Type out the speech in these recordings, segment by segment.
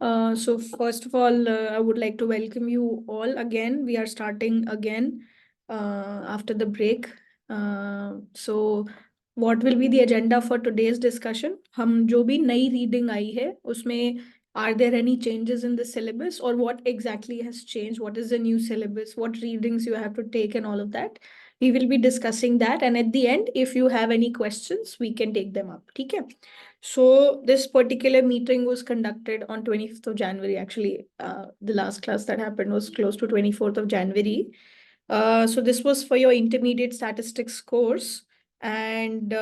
So first of all, I would like to welcome you all again. We are starting again after the break. So what will be the agenda for today's discussion? हम जो भी नई reading आई है उसमें are there any changes in the syllabus or what exactly has changed? What is the new syllabus? What readings you have to take and all of that? We will be discussing that, and at the end, if you have any questions, we can take them up. ठीक है? So this particular meeting was conducted on 25th of January. Actually, the last class that happened was close to 24th of January. So this was for your intermediate statistics course. And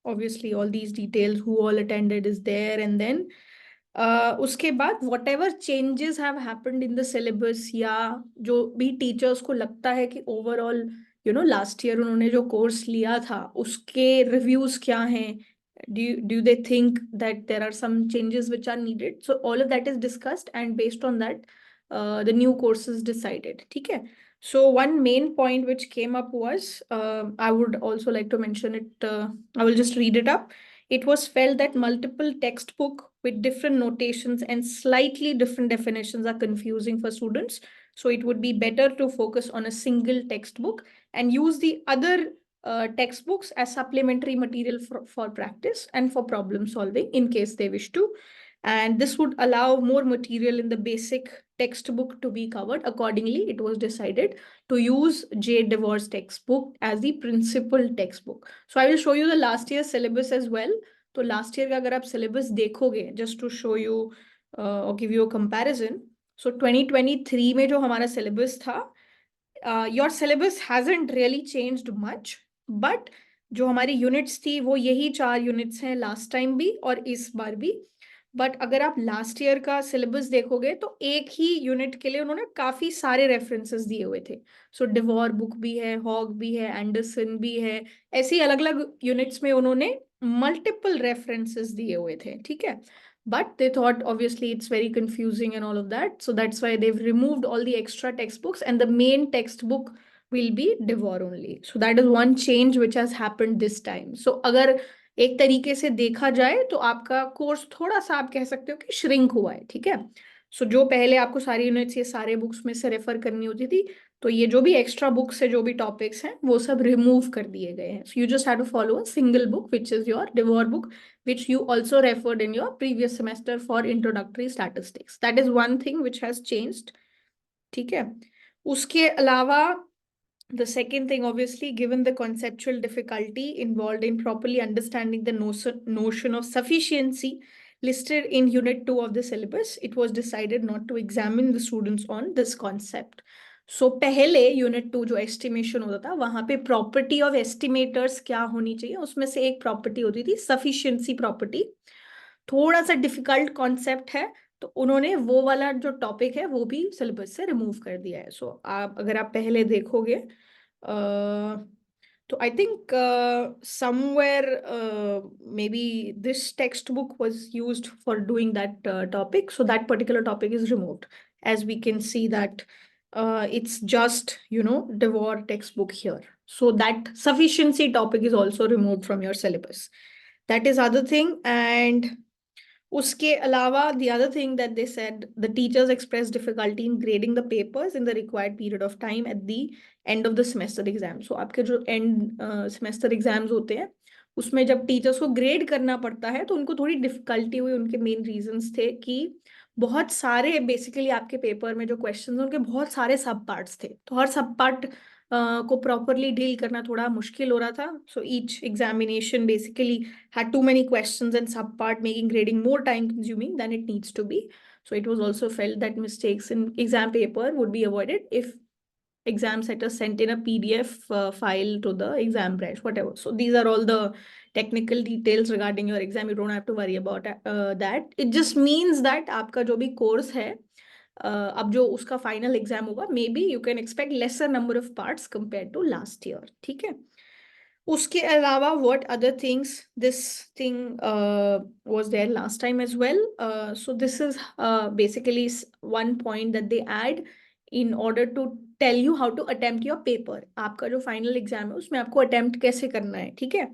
obviously all these details, who all attended is there. And then उसके बाद whatever changes have happened in the syllabus या जो भी teachers को लगता है कि overall last year उन्होंने जो course लिया था उसके reviews क्या हैं, do they think that there are some changes which are needed? So all of that is discussed, and based on that the new course is decided. ठीक है? So one main point which came up was, I would also like to mention it, I will just read it up. It was felt that multiple textbook with different notations and slightly different definitions are confusing for students. So it would be better to focus on a single textbook and use the other textbooks as supplementary material for practice and for problem solving in case they wish to. And this would allow more material in the basic textbook to be covered. Accordingly, it was decided to use J. DeVore's textbook as the principal textbook. So I will show you the last year's syllabus as well. तो last year का अगर आप syllabus देखोगे, just to show you or give you a comparison. So 2023 में जो हमारा syllabus था, your syllabus hasn't really changed much, but जो हमारी यूनिट्स थी वो यही 4 यूनिट्स हैं लास्ट टाइम भी और इस बार भी. बट अगर आप लास्ट ईयर का सिलेबस देखोगे तो एक ही यूनिट के लिए उन्होंने काफी सारे रेफरेंसेस दिए हुए थे. सो डिवॉर बुक भी है, हॉग भी है, एंडरसन भी है, ऐसी अलग अलग यूनिट्स में उन्होंने मल्टीपल रेफरेंसेस दिए हुए थे. ठीक है? But they thought obviously it's very confusing and all of that. So that's why they've removed all the extra textbooks and the main textbook will be DeVore only. So that is one change which has happened this time. So अगर एक तरीके से देखा जाए तो आपका course थोड़ा सा आप कह सकते हो कि श्रिंक हुआ है. ठीक है? सो जो पहले आपको सारी यूनिट्स ये सारे बुक्स में से रेफर करनी होती थी, तो ये जो भी एक्स्ट्रा बुक्स है, जो भी टॉपिक्स हैं, वो सब रिमूव कर दिए गए हैं. So you just have to follow a single book which is your devour book, which you also referred in your previous semester for introductory statistics. That is one thing which has changed. ठीक है? उसके अलावा the second thing, obviously, given the conceptual difficulty involved in properly understanding the notion of sufficiency listed in Unit 2 of the syllabus, it was decided not to examine the students on this concept. So पहले unit 2 जो estimation होता था वहां पे property of estimators क्या होनी चाहिए, उसमें से एक प्रॉपर्टी होती थी सफिशिएंसी प्रॉपर्टी. थोड़ा सा डिफिकल्ट कॉन्सेप्ट है, तो उन्होंने वो वाला जो टॉपिक है वो भी सिलेबस से रिमूव कर दिया है. सो आप अगर आप पहले देखोगे तो I think somewhere may be this text book was used for doing that topic, so that particular topic is removed. As we can see that it's just DeVore textbook here, so that sufficiency topic is also removed from your syllabus. That is other thing. And उसके अलावा the other thing that they said, the teachers expressed difficulty in grading the papers in the required period of time at the end of the semester exam. So आपके जो end semester exams होते हैं उसमें जब teachers को grade करना पड़ता है तो उनको थोड़ी डिफिकल्टी हुई. उनके मेन रीजंस थे कि बहुत सारे बेसिकली आपके पेपर में जो क्वेश्चंस उनके बहुत सारे सब पार्ट्स थे, तो हर सब पार्ट को प्रॉपरली डील करना थोड़ा मुश्किल हो रहा था. So each examination basically had too many questions and subpart, making grading more time consuming than it needs to be. So it was also felt that mistakes in exam paper would be avoided if exam setters sent in a PDF file to the exam branch, whatever. So these are all the technical details regarding your exam. You don't have to worry about that. It just means that आपका जो भी course है, अब जो उसका final exam होगा, maybe you can expect lesser number of parts compared to last year. ठीक है? उसके अलावा what other things, this thing was there last time as well. So this is basically one point that they add in order to tell you how to attempt your paper. आपका जो final exam है उसमें आपको attempt कैसे करना है. ठीक है?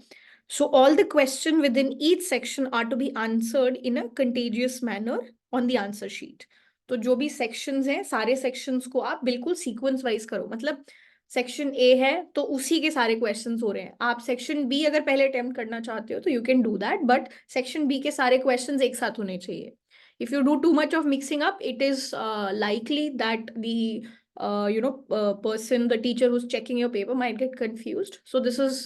So all the question within each section are to be answered in a contagious manner on the answer sheet. तो जो भी sections हैं सारे sections को आप बिल्कुल sequence wise करो, मतलब सेक्शन ए है तो उसी के सारे क्वेश्चंस हो रहे हैं। आप सेक्शन बी अगर पहले अटेम्प्ट करना चाहते हो तो you can do that, but section B के सारे क्वेश्चंस एक साथ होने चाहिए। If you do too much of mixing up, it is likely that the person, the teacher who's checking your paper might get confused. So this is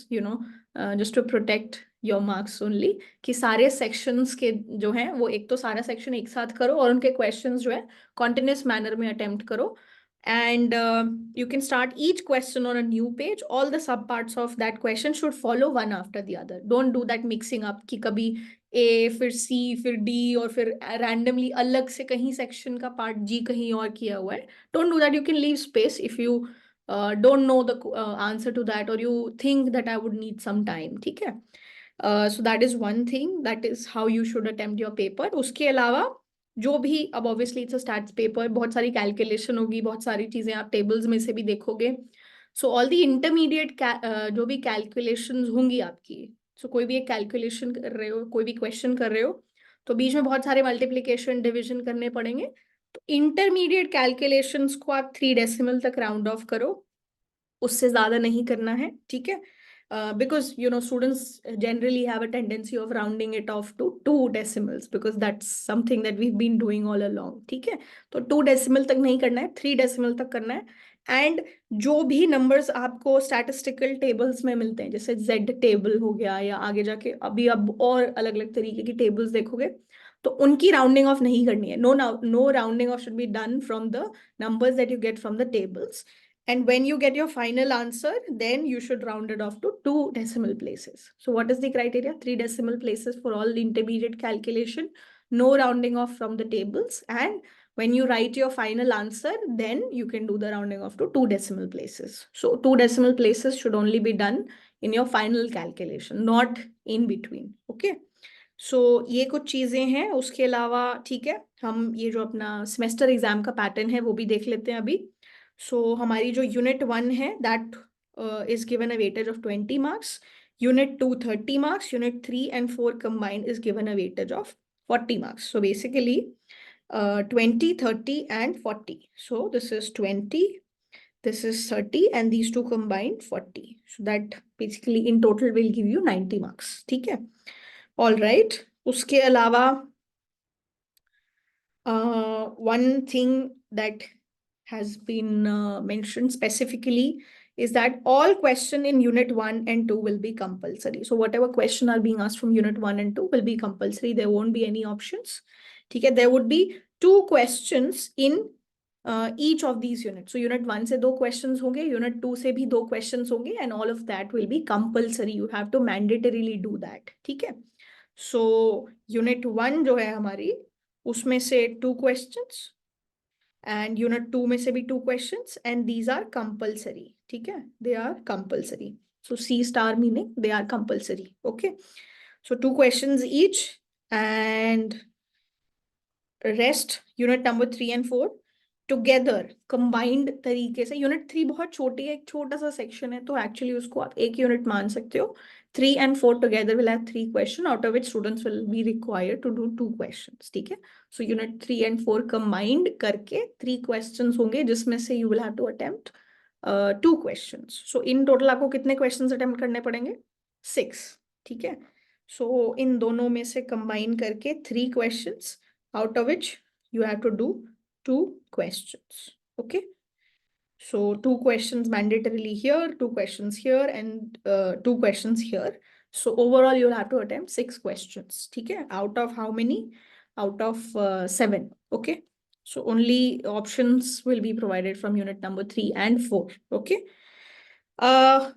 just to protect your marks only, कि सारे sections के जो हैं वो एक तो सारा section एक साथ करो और उनके questions जो है continuous manner में attempt करो। And you can start each question on a new page. All the subparts of that question should follow one after the other. Don't do that mixing up कि कभी A फिर C फिर D और फिर randomly अलग से कहीं section का part G कहीं और किया हुआ है। Don't do that. You can leave space if you don't know the answer to that, or you think that I would need some time. ठीक है? So that is one thing. That is how you should attempt your paper. उसके अलावा जो भी, अब obviously it's a stats paper, बहुत सारी calculation होगी, बहुत सारी चीजें आप टेबल्स में से भी देखोगे। सो ऑल दी इंटरमीडिएट जो भी कैलकुलेशंस होंगी आपकी, सो कोई भी एक कैलकुलेशन कर रहे हो, कोई भी क्वेश्चन कर रहे हो, तो बीच में बहुत सारे मल्टीप्लीकेशन डिविजन करने पड़ेंगे। तो इंटरमीडिएट कैलकुलेशंस को आप 3 डेसिमल तक राउंड ऑफ करो, उससे ज्यादा नहीं करना है, ठीक है? Because students generally have a tendency of rounding it off to 2 decimals, because that's something that we've been doing all along, ठीक है? तो 2 डेसिमल तक नहीं करना है, 3 डेसिमल तक करना है। एंड जो भी नंबर्स आपको स्टैटिस्टिकल टेबल्स में मिलते हैं, जैसे जेड टेबल हो गया, या आगे जाके अभी अब और अलग अलग तरीके की टेबल्स देखोगे, तो उनकी राउंडिंग ऑफ नहीं करनी है। No rounding off should be done from the numbers that you get from the tables. And when you get your final answer, then you should round it off to 2 decimal places. So what is the criteria? 3 decimal places for all the intermediate calculation, no rounding off from the tables. And when you write your final answer, then you can do the rounding off to 2 decimal places. So 2 decimal places should only be done in your final calculation, not in between. Okay. सो ये कुछ चीजें हैं। उसके अलावा ठीक है, हम ये जो अपना सेमेस्टर एग्जाम का पैटर्न है वो भी देख लेते हैं अभी। सो हमारी जो यूनिट 1 है, that is given a weightage of 20 marks, unit 2 30 marks, unit 3 and 4 combined is given a weightage of 40 marks. So basically 20, 30 and 40. So this is 20, this is 30, and these two combined 40. So that basically in total will give you 90 marks. ठीक है? All right. उसके अलावा one thing that has been mentioned specifically is that all question in unit 1 and 2 will be compulsory. So whatever question are being asked from unit 1 and 2 will be compulsory. There won't be any options. ठीक है? There would be 2 questions in each of these units. So unit 1 से 2 questions होंगे, unit 2 से भी 2 questions होंगे, and all of that will be compulsory. You have to mandatorily do that. ठीक है? So unit 1 जो है हमारी, उसमें से 2 questions, and unit 2 में से भी 2 questions, and these are compulsory. ठीक है? They are compulsory. So C star meaning they are compulsory. Okay. So 2 questions each, and rest unit number 3 and 4 together combined तरीके से। यूनिट 3 बहुत छोटी है, एक छोटा सा सेक्शन है, तो एक्चुअली उसको आप एक यूनिट मान सकते हो। 3 and 4 together will have 3 question, out of which students will be required to do 2 questions. ठीक है? सो यूनिट 3 and 4 कंबाइंड करके 3 क्वेश्चंस होंगे, जिसमें से you will have to attempt 2 questions. So in total आपको कितने क्वेश्चंस अटेम्प्ट करने पड़ेंगे? 6। ठीक है? सो इन दोनों में से कंबाइन करके 3 questions, out of which you have to do 2 questions. Okay. So 2 questions mandatorily here, 2 questions here, and 2 questions here. So overall you'll have to attempt 6 questions. Okay. Out of how many? Out of 7. Okay. So only options will be provided from unit number 3 and 4. Okay.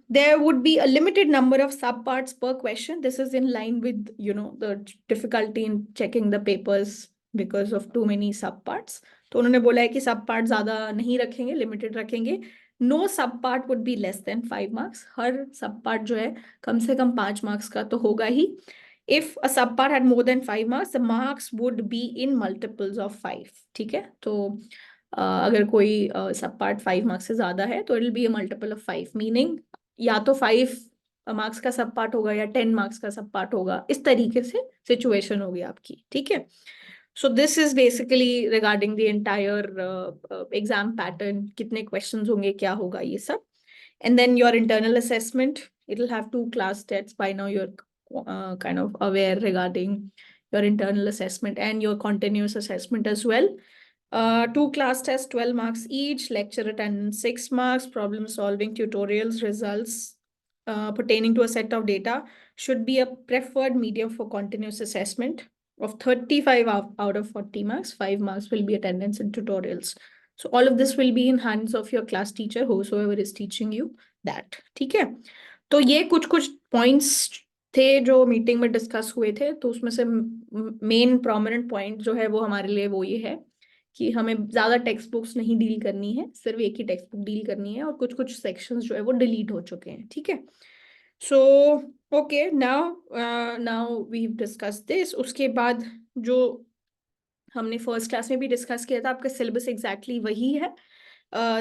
There would be a limited number of subparts per question. This is in line with, the difficulty in checking the papers because of too many subparts. तो उन्होंने बोला है कि सब part ज्यादा नहीं रखेंगे, limited रखेंगे। No sub part would be less than 5 marks. हर सब पार्ट जो है कम से कम 5 मार्क्स का तो होगा ही। इफ अ सब part had more than 5 marks, the marks would be in multiples of 5। ठीक है? तो अगर कोई सब पार्ट 5 मार्क्स से ज्यादा है तो it will be a multiple of 5, meaning या तो 5 मार्क्स का सब पार्ट होगा या 10 मार्क्स का सब पार्ट होगा, इस तरीके से सिचुएशन होगी आपकी, ठीक है। So this is basically regarding the entire exam pattern, कितने क्वेश्चंस होंगे, क्या होगा, ये सब. And then your internal assessment, it'll have 2 class tests. By now you're kind of aware regarding your internal assessment and your continuous assessment as well. 2 class tests, 12 marks each, lecture attendance 6 marks, problem solving, tutorials, results pertaining to a set of data should be a preferred medium for continuous assessment. Of 35 out of 40 marks, 5 marks will be attendance and tutorials. So all of this will be in hands of your class teacher, whosoever is teaching you that. ठीक है. तो ये कुछ कुछ points थे जो meeting में discuss हुए थे. तो उसमें से मेन प्रोमिनेंट पॉइंट जो है वो हमारे लिए वो ये है कि हमें ज्यादा टेक्स्ट बुक्स नहीं डील करनी है, सिर्फ एक ही टेक्स्ट बुक डील करनी है, और कुछ कुछ सेक्शंस जो है वो डिलीट हो चुके हैं. ठीक है. So okay, now we discuss this. उसके बाद जो हमने फर्स्ट क्लास में भी डिस्कस किया था, आपका सिलेबस एग्जैक्टली वही है.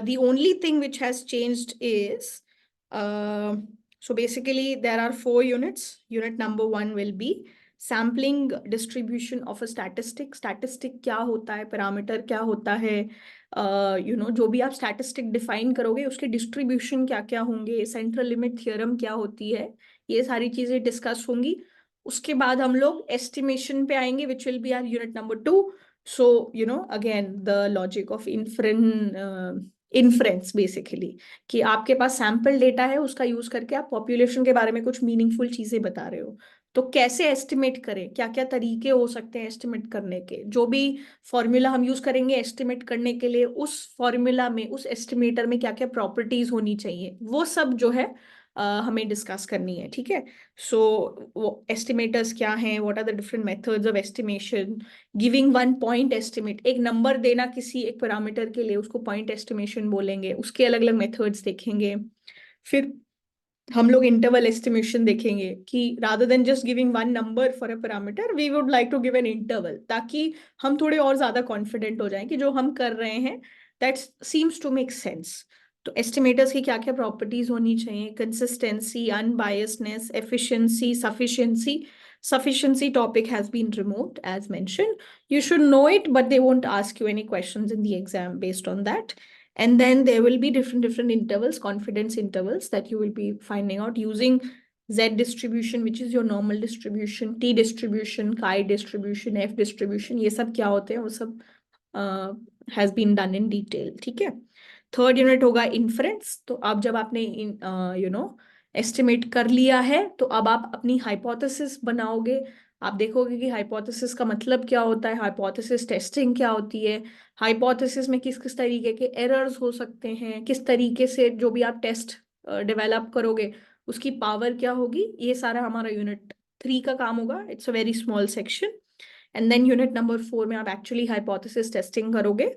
The only thing which has changed is, so basically there are 4 units. Unit number 1 will be sampling distribution of a statistic. Statistic क्या होता है, पैरामीटर क्या होता है, जो भी आप स्टैटिस्टिक डिफाइन करोगे उसके डिस्ट्रीब्यूशन क्या क्या होंगे, सेंट्रल लिमिट थ्योरम क्या होती है, ये सारी चीजें डिस्कस होंगी. उसके बाद हम लोग एस्टिमेशन पे आएंगे, which will be our unit number 2. So, again, the logic of inference basically, कि आपके पास सैंपल डेटा है, उसका यूज करके आप पॉपुलेशन के बारे में कुछ मीनिंगफुल चीजें बता रहे हो. तो कैसे एस्टिमेट करें, क्या क्या तरीके हो सकते हैं एस्टिमेट करने के, जो भी फॉर्मूला हम यूज करेंगे एस्टिमेट करने के लिए, उस फॉर्मूला में, उस एस्टिमेटर में क्या क्या प्रॉपर्टीज होनी चाहिए, वो सब जो है हमें डिस्कस करनी है. ठीक है. सो वो एस्टिमेटर्स क्या हैं, what are the different methods of estimation, giving 1 point estimate, एक नंबर देना किसी एक पैरामीटर के लिए, उसको पॉइंट एस्टिमेशन बोलेंगे, उसके अलग अलग मेथड्स देखेंगे. फिर हम लोग इंटरवल एस्टिमेशन देखेंगे कि rather than just giving 1 number for a parameter, we would like to give an interval, ताकि हम थोड़े और ज्यादा कॉन्फिडेंट हो जाएं कि जो हम कर रहे हैं that seems to make sense. तो एस्टिमेटर्स की क्या क्या प्रॉपर्टीज होनी चाहिए, consistency, unbiasedness, efficiency, sufficiency. Sufficiency topic has been removed as mentioned. You should know it, but they won't ask you any questions in the exam based on that. And then there will be different intervals, confidence intervals, that you will be finding out using Z distribution, which is your normal distribution, T distribution, chi distribution, F distribution. ये सब क्या होते हैं, वो सब has been done in detail. ठीक है. Third unit होगा इन्फ्रेंस. तो अब जब आपने एस्टिमेट कर लिया है, तो अब आप अपनी हाइपोथेसिस बनाओगे. आप देखोगे कि हाइपोथेसिस का मतलब क्या होता है, हाइपोथेसिस टेस्टिंग क्या होती है, हाइपोथेसिस में किस किस तरीके के एरर्स हो सकते हैं, किस तरीके से जो भी आप टेस्ट डेवलप करोगे उसकी पावर क्या होगी, ये सारा हमारा यूनिट 3 का काम होगा. It's a very small section. And then unit number 4 में आप एक्चुअली हाइपोथेसिस टेस्टिंग करोगे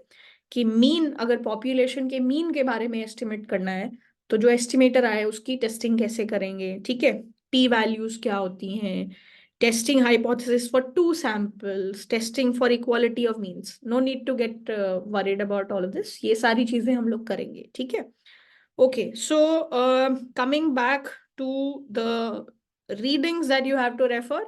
कि मीन, अगर पॉपुलेशन के मीन के बारे में एस्टिमेट करना है तो जो एस्टिमेटर आए उसकी टेस्टिंग कैसे करेंगे. ठीक है. पी वैल्यूज क्या होती हैं, testing hypothesis for 2 samples, testing for equality of means. No need to get worried about all of this, ये सारी चीजें हम लोग करेंगे. ठीक है. Okay. So coming back to the readings that you have to refer.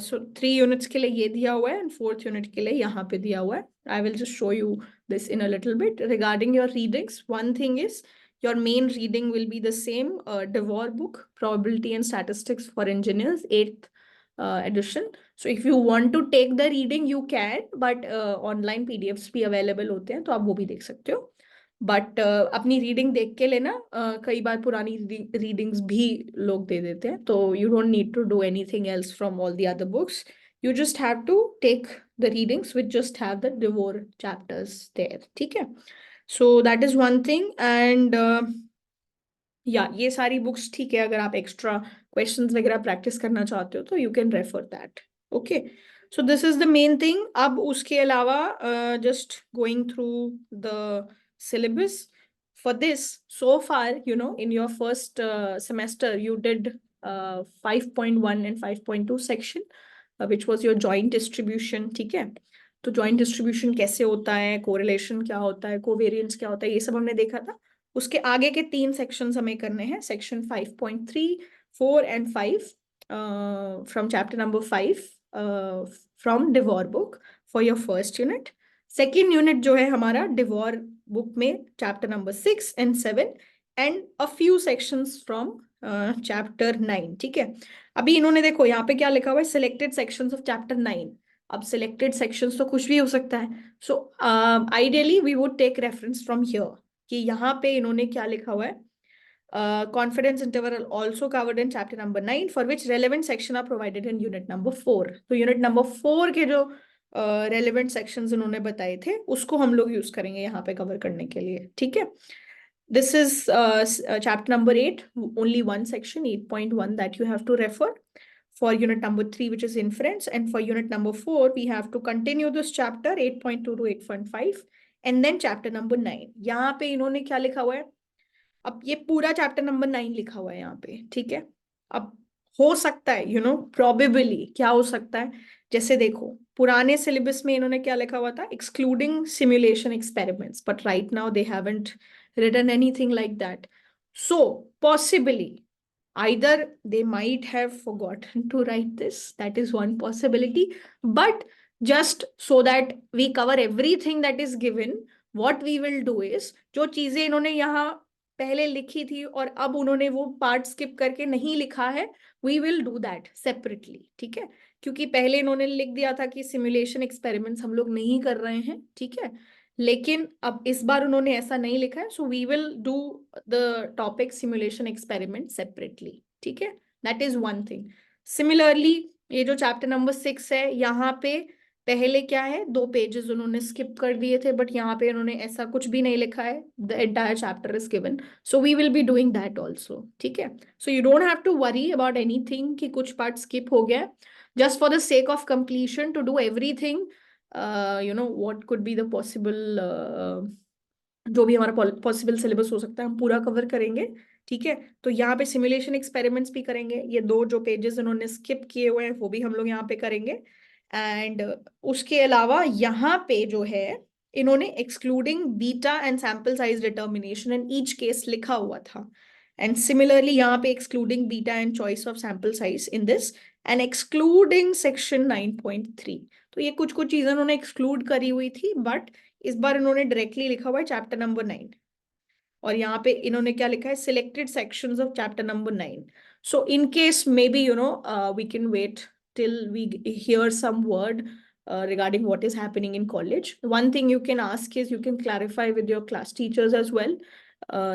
So 3 units के लिए ये दिया हुआ है, एंड 4th यूनिट के लिए यहाँ पे दिया हुआ है. I will just show you this in a little bit. Regarding your readings, one thing is your main reading will be the same, DeVore book, Probability and Statistics for Engineers, 8th edition. So if you want to take the reading, you can, but online PDFs भी available होते हैं, तो आप वो भी देख सकते हो. बट अपनी रीडिंग देख के लेना. कई बार पुरानी रीडिंग्स भी लोग दे देते हैं, तो you don't need to do anything else from all the other books. You just have to take the readings which just have the DeVore chapters there. ठीक है. So that is one thing. And ये सारी books ठीक है, अगर आप extra questions वगैरह practice करना चाहते हो तो you can refer that. Okay. So this is the main thing. अब उसके अलावा just going through the syllabus for this. So far, in your first semester you did 5.1 and 5.2 section, which was your joint distribution. ठीक है. तो joint distribution कैसे होता है, correlation क्या होता है, covariance क्या होता है, ये सब हमने देखा था. उसके आगे के 3 सेक्शंस हमें करने हैं. Section 5.3, 4 and 5 from chapter number 5 from Devore book for your first unit. Second unit जो है हमारा Devore book में chapter number 6 and 7 and a few sections from chapter 9. ठीक है, अभी इन्होंने देखो यहाँ पे क्या लिखा हुआ है, selected sections of chapter 9. अब selected sections तो कुछ भी हो सकता है. So ideally we would take reference from here कि यहाँ पे इन्होंने क्या लिखा हुआ है. Confidence interval also covered in chapter number 9 for which relevant section are provided in unit number 4. तो unit number 4 के जो relevant sections उन्होंने बताए थे उसको हम लोग यूज करेंगे यहाँ पे कवर करने के लिए. ठीक है, this is chapter number 8, only one section 8.1 that you have to refer for unit number 3 which is inference, and for unit number 4 we have to continue this chapter 8.2 to 8.5 and then chapter number 9. यहाँ पे इन्होंने क्या लिखा हुआ है, अब ये पूरा चैप्टर नंबर 9 लिखा हुआ है यहाँ पे. ठीक है, अब हो सकता है प्रोबेबली क्या हो सकता है, जैसे देखो पुराने सिलेबस में इन्होंने क्या लिखा हुआ था, excluding simulation experiments, but right now they haven't written anything like that. So possibly either they might have forgotten to write this, that is one possibility, but just so that we cover everything that is given, what we will do is जो चीजें इन्होंने यहाँ पहले लिखी थी और अब उन्होंने वो पार्ट स्किप करके नहीं लिखा है, we will do that separately. ठीक है, क्योंकि पहले इन्होंने लिख दिया था कि सिमुलेशन एक्सपेरिमेंट्स हम लोग नहीं कर रहे हैं. ठीक है, लेकिन अब इस बार उन्होंने ऐसा नहीं लिखा है, so we will do the topic simulation experiment separately. ठीक है, that is one thing. Similarly ये जो चैप्टर नंबर 6 है, यहाँ पे पहले क्या है, 2 पेजेस उन्होंने स्किप कर दिए थे, बट यहाँ पे उन्होंने ऐसा कुछ भी नहीं लिखा है, the entire chapter is given, so we will be doing that also. ठीक है, so you don't have to worry about anything कि कुछ पार्ट स्किप हो गया. Just for the sake of completion to do everything, what could be the possible जो भी हमारा possible syllabus हो सकता है हम पूरा कवर करेंगे. ठीक है, तो यहाँ पे सिमुलेशन एक्सपेरिमेंट्स भी करेंगे, ये 2 जो पेजेस इन्होंने स्किप किए हुए हैं वो भी हम लोग यहाँ पे करेंगे. एंड उसके अलावा यहाँ पे जो है इन्होंने excluding beta and sample size determination in each case लिखा हुआ था. एंड सिमिलरली यहाँ पे excluding beta and choice of sample size in this and excluding section 9.3. तो ये कुछ कुछ चीजें उन्होंने एक्सक्लूड करी हुई थी, बट इस बार इन्होंने डायरेक्टली लिखा हुआ है चैप्टर नंबर 9. और यहाँ पे इन्होंने क्या लिखा है, selected sections of chapter number 9. So in case may be we can wait till we hear some word regarding what is happening in college. One thing you can ask is you can clarify with your class teachers as well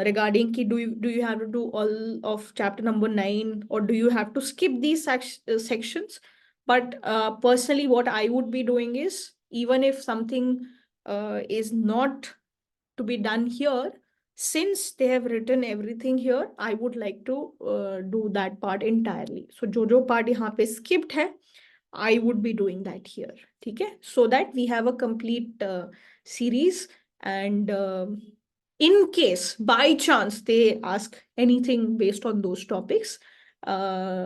regarding ki do you have to do all of chapter number 9 or do you have to skip these sections. But personally what I would be doing is, even if something is not to be done here, since they have written everything here, I would like to do that part entirely. So जो part यहाँ पे skipped है, I would be doing that here. ठीक है, so that we have a complete series. And in case by chance they ask anything based on those topics,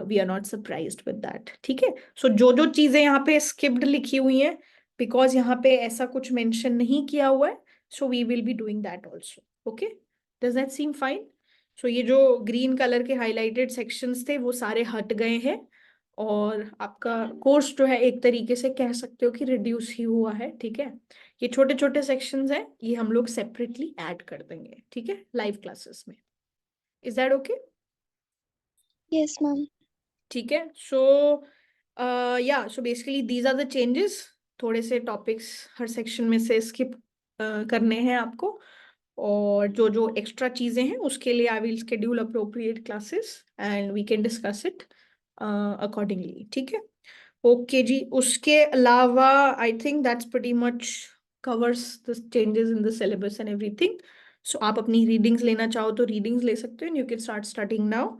we are not surprised with that. ठीक है, so जो चीजें यहाँ पे skipped लिखी हुई हैं, because यहाँ पे ऐसा कुछ mention नहीं किया हुआ है, so we will be doing that also. Okay, does that seem fine? So ये जो ग्रीन कलर के हाईलाइटेड सेक्शंस थे वो सारे हट गए हैं, और आपका कोर्स जो है एक तरीके से कह सकते हो कि रिड्यूस ही हुआ है. ठीक है, ये छोटे छोटे सेक्शंस हैं, ये हम लोग सेपरेटली ऐड कर देंगे. ठीक है, लाइव क्लासेस में. Is that okay? Yes, ma'am. ठीक है, so so basically these are the changes. थोड़े से टॉपिक्स हर सेक्शन में से स्किप करने हैं आपको, और जो एक्स्ट्रा चीजें हैं उसके लिए I will schedule appropriate classes and we can discuss it accordingly. ठीक है, ओके जी. उसके अलावा I think that's pretty much covers the changes in the syllabus and everything. So आप अपनी रीडिंग्स लेना चाहो तो रीडिंग्स ले सकते हो, you can start starting now.